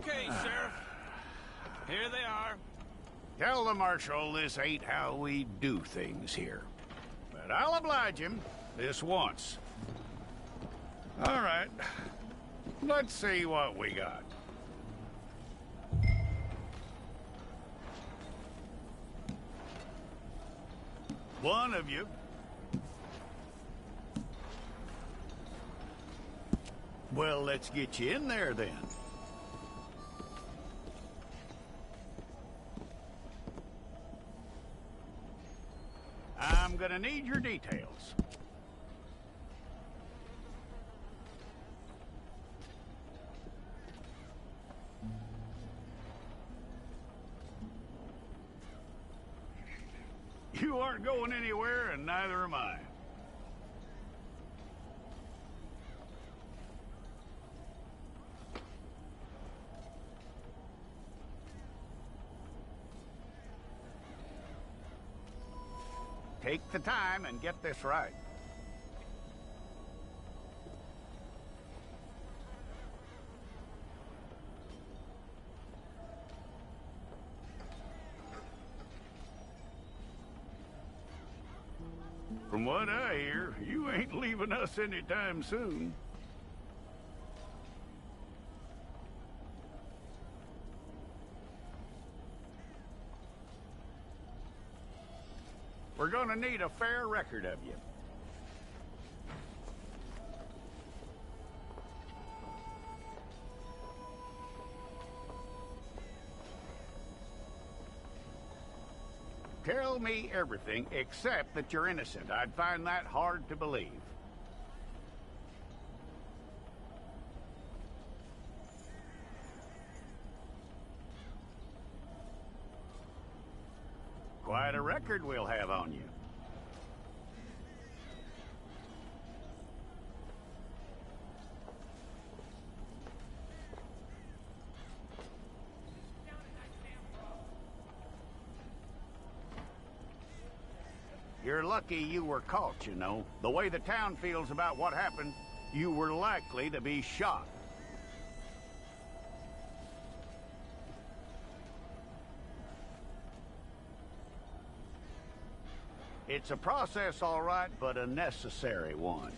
Okay, Sheriff. Here they are. Tell the Marshal this ain't how we do things here. But I'll oblige him this once. All right. Let's see what we got. One of you. Well, let's get you in there then. I'm gonna need your details. You aren't going anywhere, and neither am I. Take the time and get this right. From what I hear, you ain't leaving us anytime soon. We're gonna need a fair record of you. Tell me everything except that you're innocent. I'd find that hard to believe. Quite a record we'll have on you. You're lucky you were caught, you know. The way the town feels about what happened, you were likely to be shot. It's a process, all right, but a necessary one.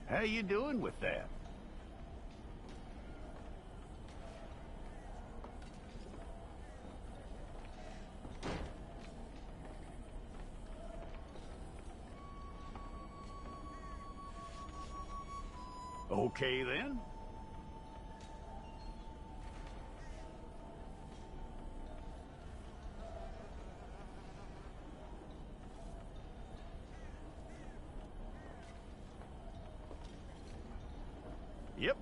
How you doing with that? Okay, then. Yep.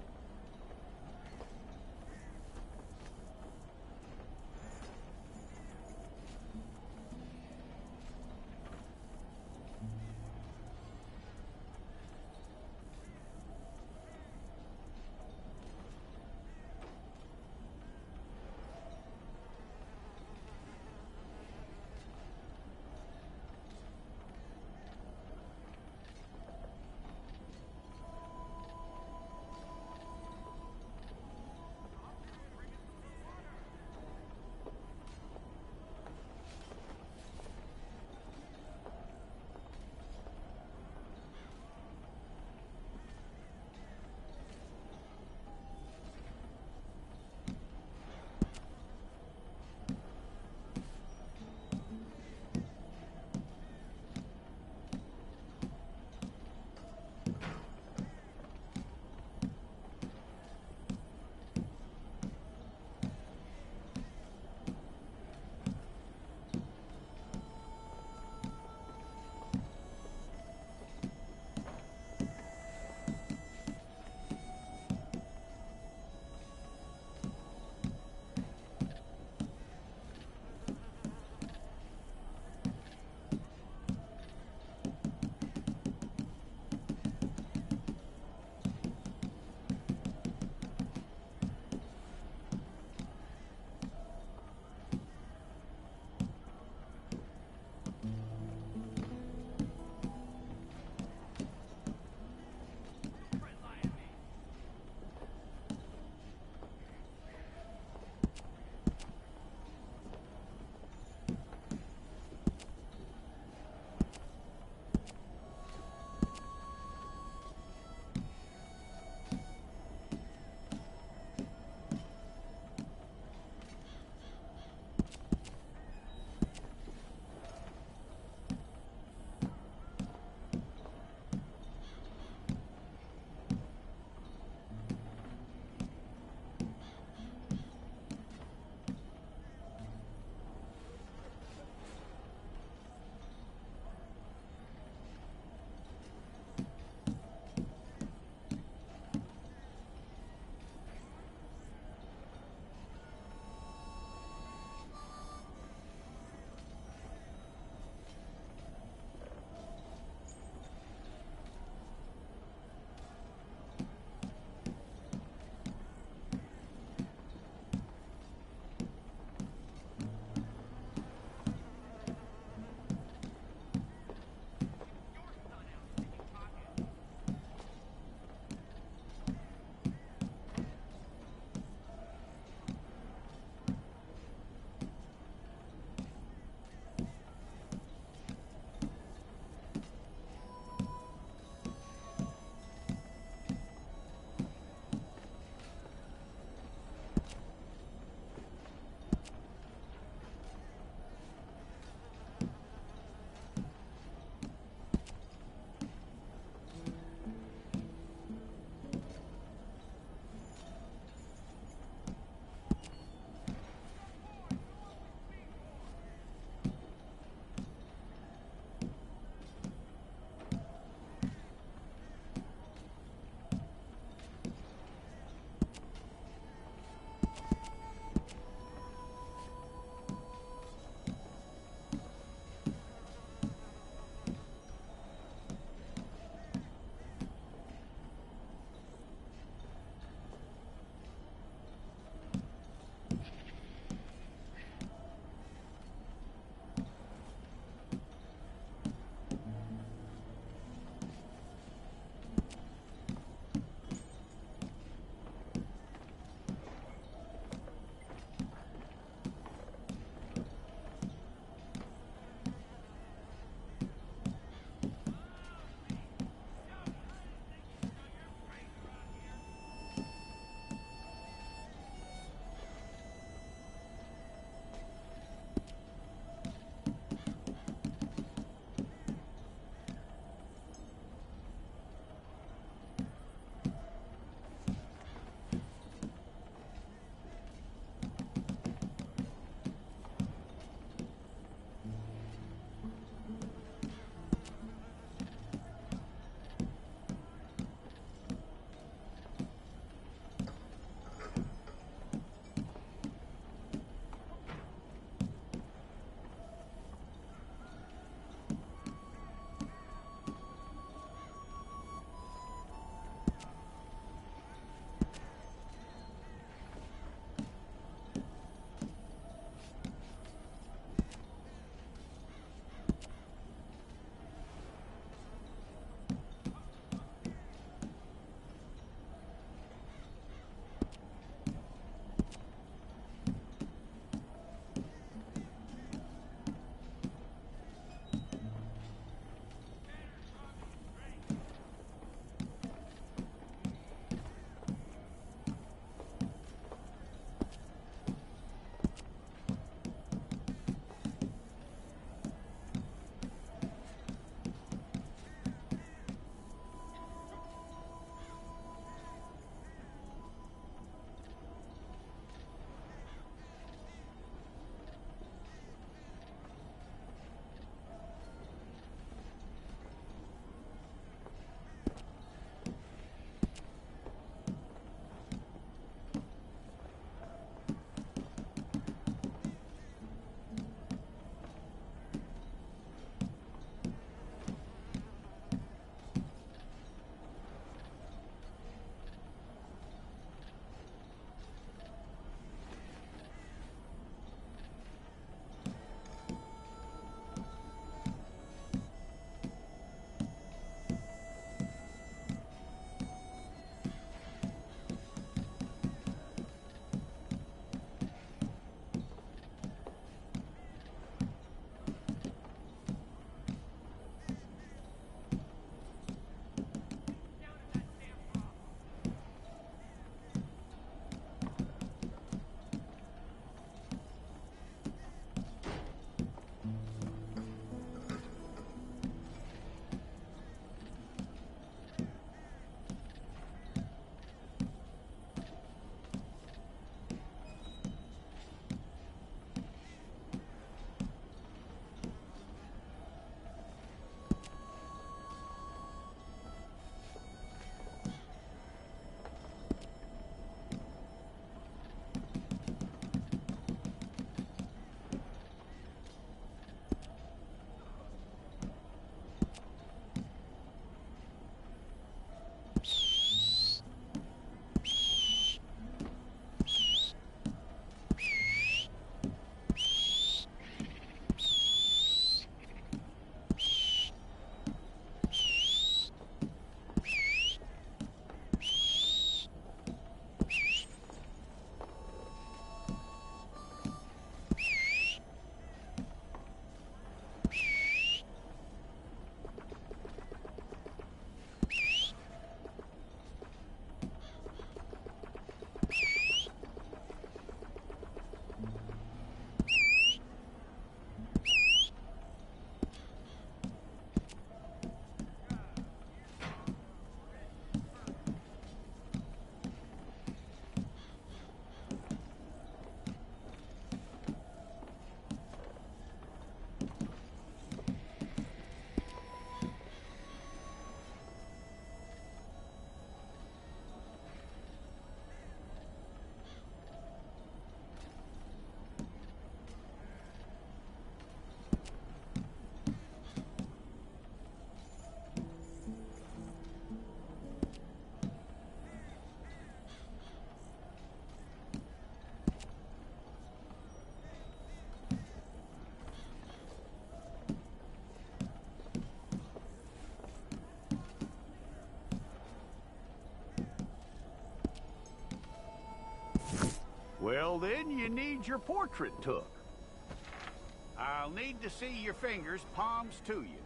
Well, then you need your portrait took. I'll need to see your fingers, palms to you.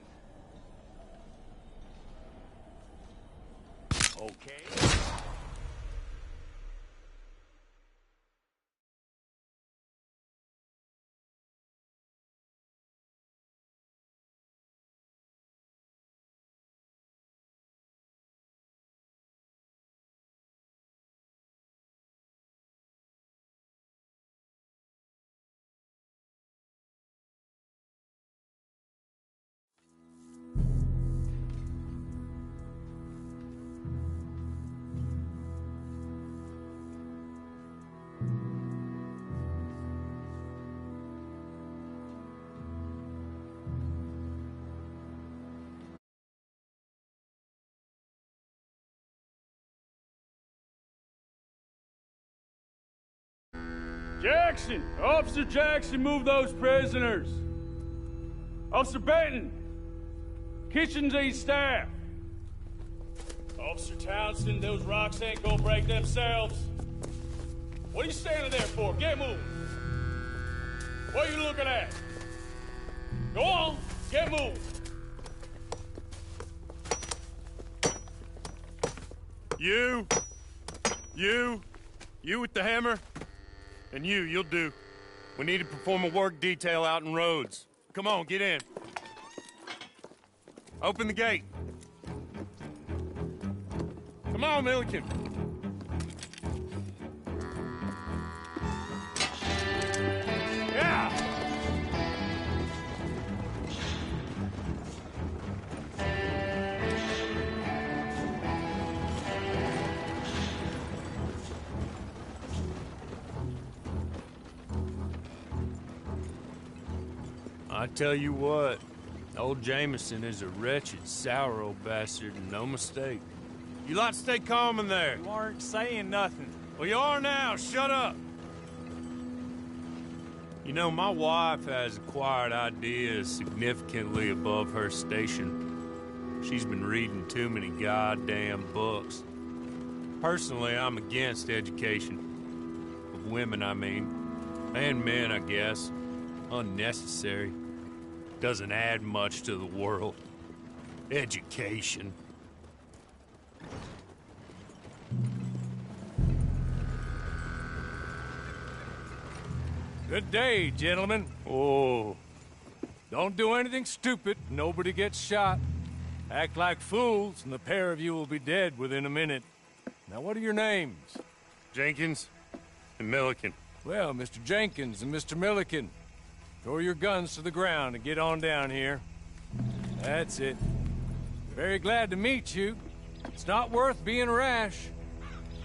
Okay. Jackson! Officer Jackson, move those prisoners! Officer Benton! Kitchens aid staff! Officer Townsend, those rocks ain't gonna break themselves. What are you standing there for? Get moving! What are you looking at? Go on, get moving! You with the hammer? And you'll do. We need to perform a work detail out in Rhodes. Come on, get in. Open the gate. Come on, Milliken. Yeah! I tell you what, old Jameson is a wretched, sour old bastard, and no mistake. You lot stay calm in there. You aren't saying nothing. Well, you are now. Shut up. You know, my wife has acquired ideas significantly above her station. She's been reading too many goddamn books. Personally, I'm against education. Of women, I mean. And men, I guess. Unnecessary. Doesn't add much to the world. Education. Good day, gentlemen. Oh. Don't do anything stupid. Nobody gets shot. Act like fools, and the pair of you will be dead within a minute. Now, what are your names? Jenkins and Milliken. Well, Mr. Jenkins and Mr. Milliken, throw your guns to the ground and get on down here. That's it. Very glad to meet you. It's not worth being rash.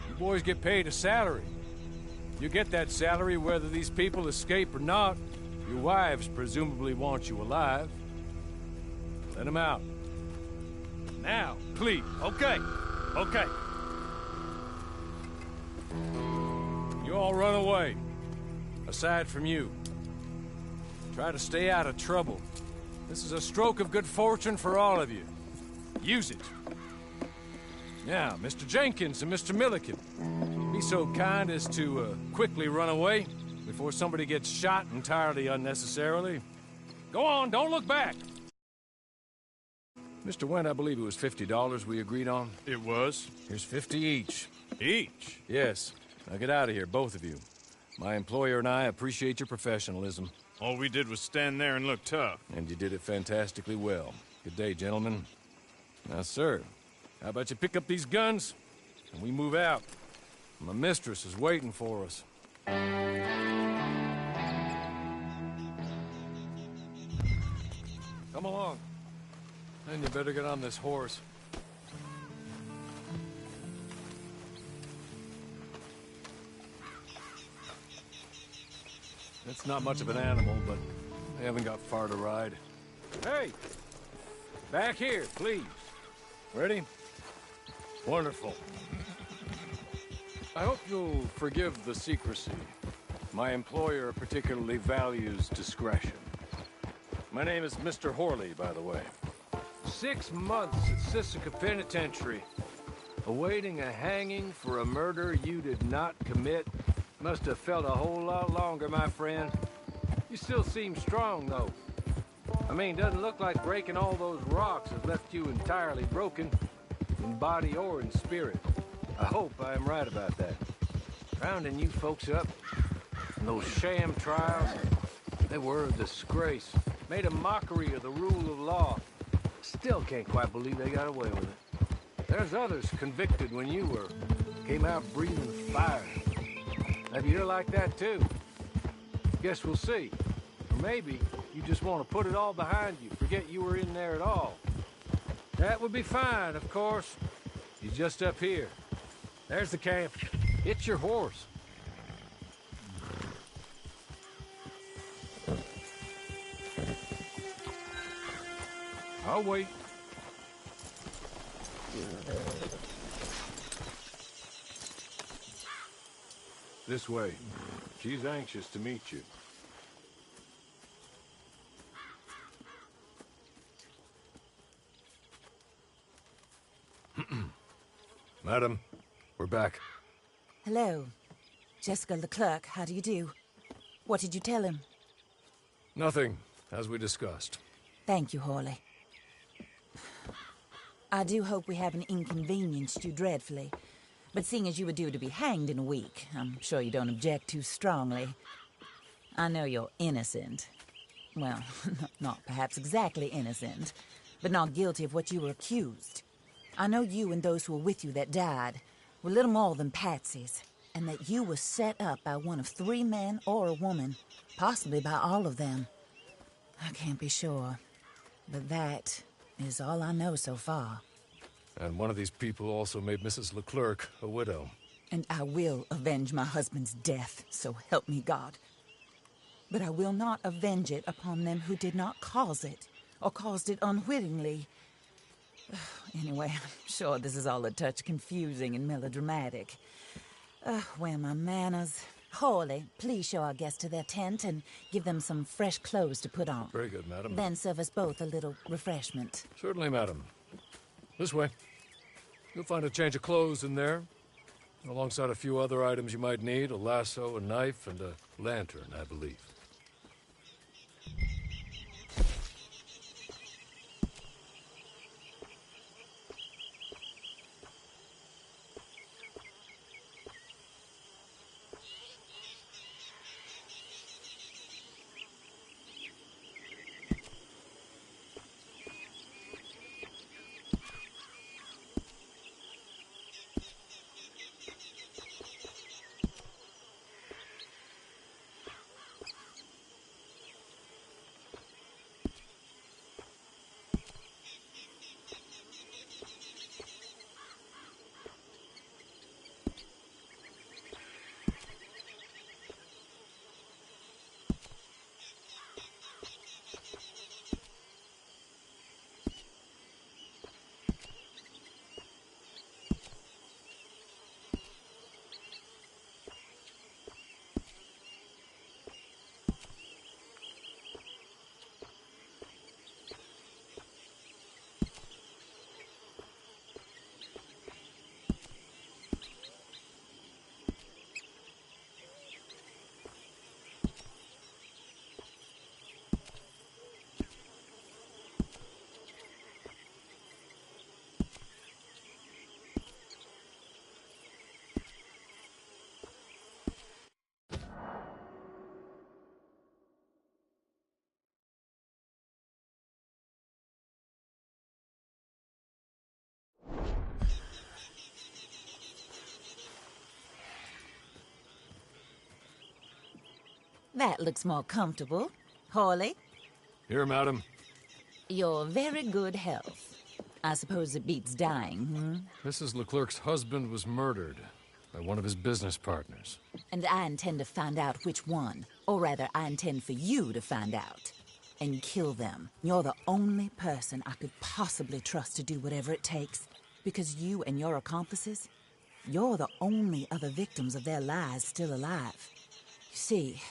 You boys get paid a salary. You get that salary whether these people escape or not. Your wives presumably want you alive. Let them out. Now, please. Okay. You all run away. Aside from you. Try to stay out of trouble. This is a stroke of good fortune for all of you. Use it. Now, Mr. Jenkins and Mr. Milliken, be so kind as to quickly run away before somebody gets shot entirely unnecessarily. Go on, don't look back. Mr. Wendt, I believe it was $50 we agreed on. It was. Here's 50 each. Each? Yes. Now get out of here, both of you. My employer and I appreciate your professionalism. All we did was stand there and look tough. And you did it fantastically well. Good day, gentlemen. Now, sir, how about you pick up these guns, and we move out? My mistress is waiting for us. Come along. Then you better get on this horse. It's not much of an animal, but they haven't got far to ride. Hey! Back here, please. Ready? Wonderful. I hope you'll forgive the secrecy. My employer particularly values discretion. My name is Mr. Horley, by the way. 6 months at Sisika Penitentiary, awaiting a hanging for a murder you did not commit. Must have felt a whole lot longer, my friend. You still seem strong, though. I mean, doesn't look like breaking all those rocks has left you entirely broken, in body or in spirit. I hope I am right about that. Rounding you folks up, and those sham trials, they were a disgrace. Made a mockery of the rule of law. Still can't quite believe they got away with it. There's others convicted when you were. Came out breathing fire. Maybe you're like that too. Guess we'll see. Or maybe you just want to put it all behind you, forget you were in there at all. That would be fine, of course. You're just up here. There's the camp. It's your horse. I'll wait. This way. She's anxious to meet you. Madam, we're back. Hello. Jessica Leclerc, how do you do? What did you tell him? Nothing, as we discussed. Thank you, Hawley. I do hope we haven't inconvenienced you dreadfully. But seeing as you were due to be hanged in a week, I'm sure you don't object too strongly. I know you're innocent. Well, not perhaps exactly innocent, but not guilty of what you were accused. I know you and those who were with you that died were little more than patsies, and that you were set up by one of 3 men or a woman, possibly by all of them. I can't be sure, but that is all I know so far. And one of these people also made Mrs. Leclerc a widow. And I will avenge my husband's death, so help me God. But I will not avenge it upon them who did not cause it, or caused it unwittingly. Anyway, I'm sure this is all a touch confusing and melodramatic. Where are my manners? Hawley, please show our guests to their tent and give them some fresh clothes to put on. Very good, madam. Then serve us both a little refreshment. Certainly, madam. This way. You'll find a change of clothes in there, alongside a few other items you might need, a lasso, a knife, and a lantern, I believe. That looks more comfortable. Hawley, Here, madam. you're very good health. I suppose it beats dying, Mrs. Leclerc's husband was murdered by one of his business partners. And I intend to find out which one. Or rather, I intend for you to find out. And kill them. You're the only person I could possibly trust to do whatever it takes. Because you and your accomplices, you're the only other victims of their lies still alive. You see,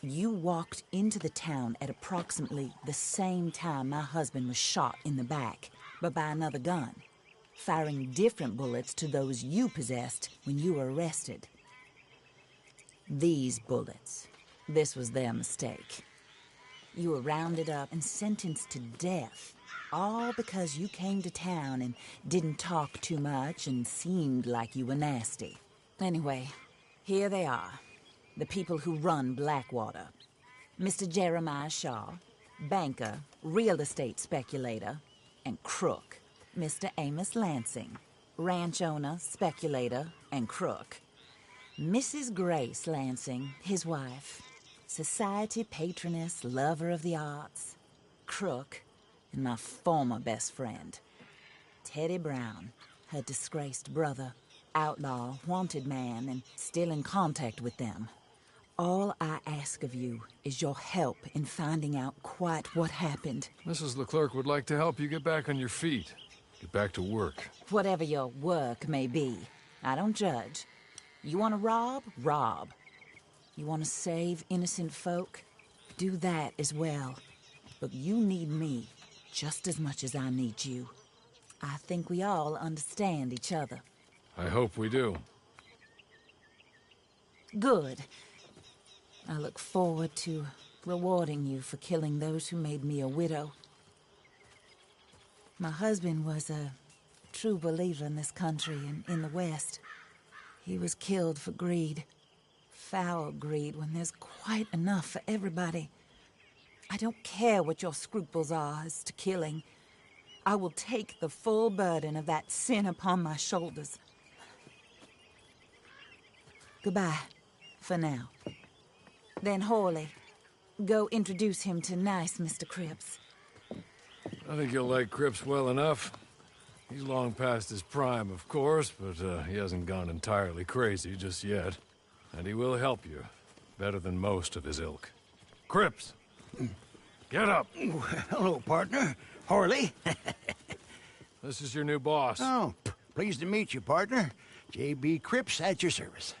you walked into the town at approximately the same time my husband was shot in the back, but by another gun, firing different bullets to those you possessed when you were arrested. These bullets. This was their mistake. You were rounded up and sentenced to death, all because you came to town and didn't talk too much and seemed like you were nasty. Anyway, here they are, the people who run Blackwater. Mr. Jeremiah Shaw, banker, real estate speculator, and crook. Mr. Amos Lansing, ranch owner, speculator, and crook. Mrs. Grace Lansing, his wife, society patroness, lover of the arts, crook, and my former best friend. Teddy Brown, her disgraced brother, outlaw, wanted man, and still in contact with them. All I ask of you is your help in finding out quite what happened. Mrs. Leclerc would like to help you get back on your feet. Get back to work. Whatever your work may be, I don't judge. You want to rob? Rob. You want to save innocent folk? Do that as well. But you need me just as much as I need you. I think we all understand each other. I hope we do. Good. I look forward to rewarding you for killing those who made me a widow. My husband was a true believer in this country and in the West. He was killed for greed. Foul greed when there's quite enough for everybody. I don't care what your scruples are as to killing. I will take the full burden of that sin upon my shoulders. Goodbye, for now. Then Hawley, go introduce him to nice Mr. Cripps. I think you'll like Cripps well enough. He's long past his prime, of course, but he hasn't gone entirely crazy just yet. And he will help you, better than most of his ilk. Cripps! Get up! Hello, partner. Harley. This is your new boss. Oh, pleased to meet you, partner. J.B. Cripps at your service.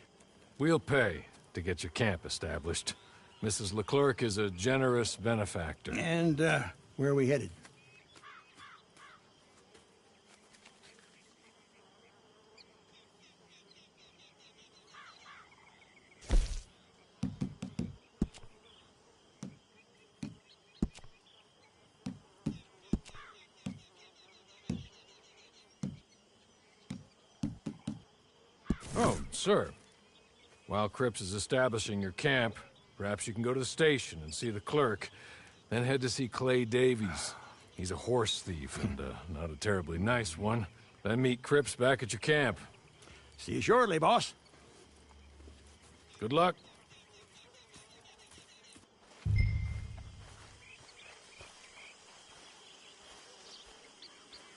We'll pay to get your camp established. Mrs. Leclerc is a generous benefactor. And, where are we headed? Oh, sir. While Cripps is establishing your camp, perhaps you can go to the station and see the clerk, then head to see Clay Davies. He's a horse thief, and not a terribly nice one. Then meet Cripps back at your camp. See you shortly, boss. Good luck.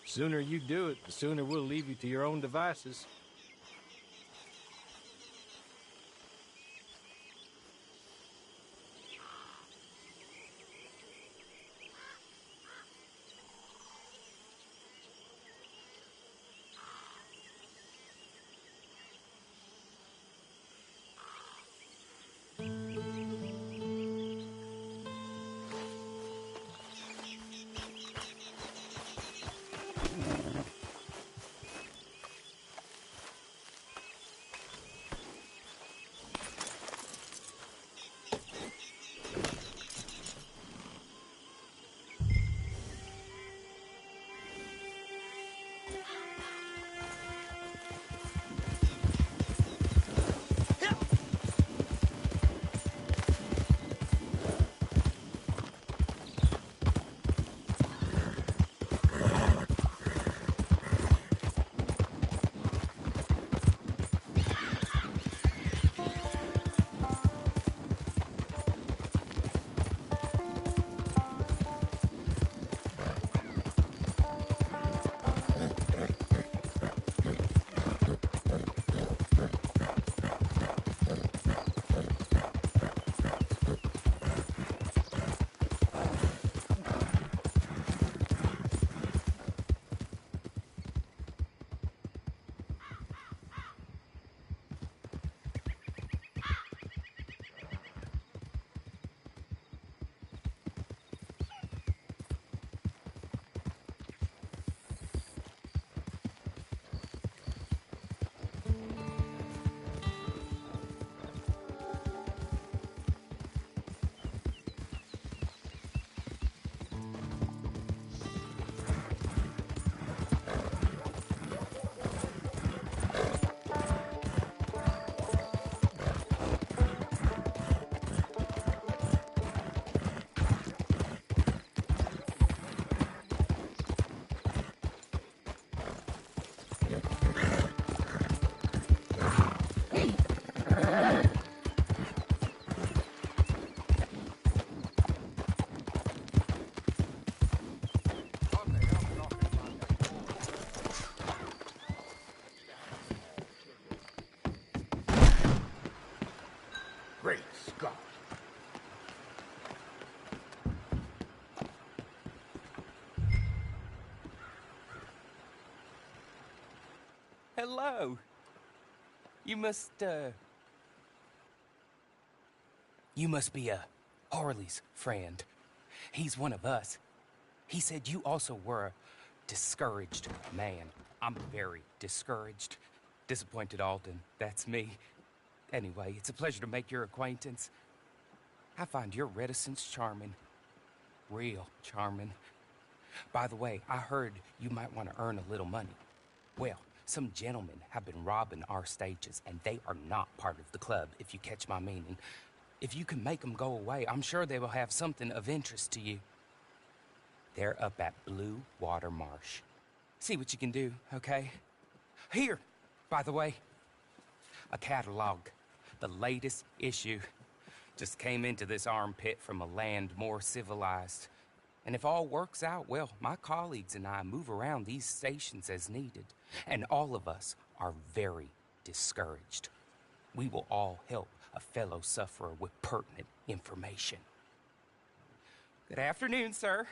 Sooner you do it, the sooner we'll leave you to your own devices. Great Scott. Hello. You must be Harley's friend. He's one of us. He said you also were a discouraged man. I'm very discouraged. Disappointed Alden, that's me. Anyway, it's a pleasure to make your acquaintance. I find your reticence charming. Real charming. By the way, I heard you might want to earn a little money. Well, some gentlemen have been robbing our stages, and they are not part of the club, if you catch my meaning. If you can make them go away, I'm sure they will have something of interest to you. They're up at Blue Water Marsh. See what you can do, okay? Here, by the way, a catalog. The latest issue. Just came into this armpit from a land more civilized. And if all works out, well, my colleagues and I move around these stations as needed. And all of us are very discouraged. We will all help a fellow sufferer with pertinent information. Good afternoon, sir.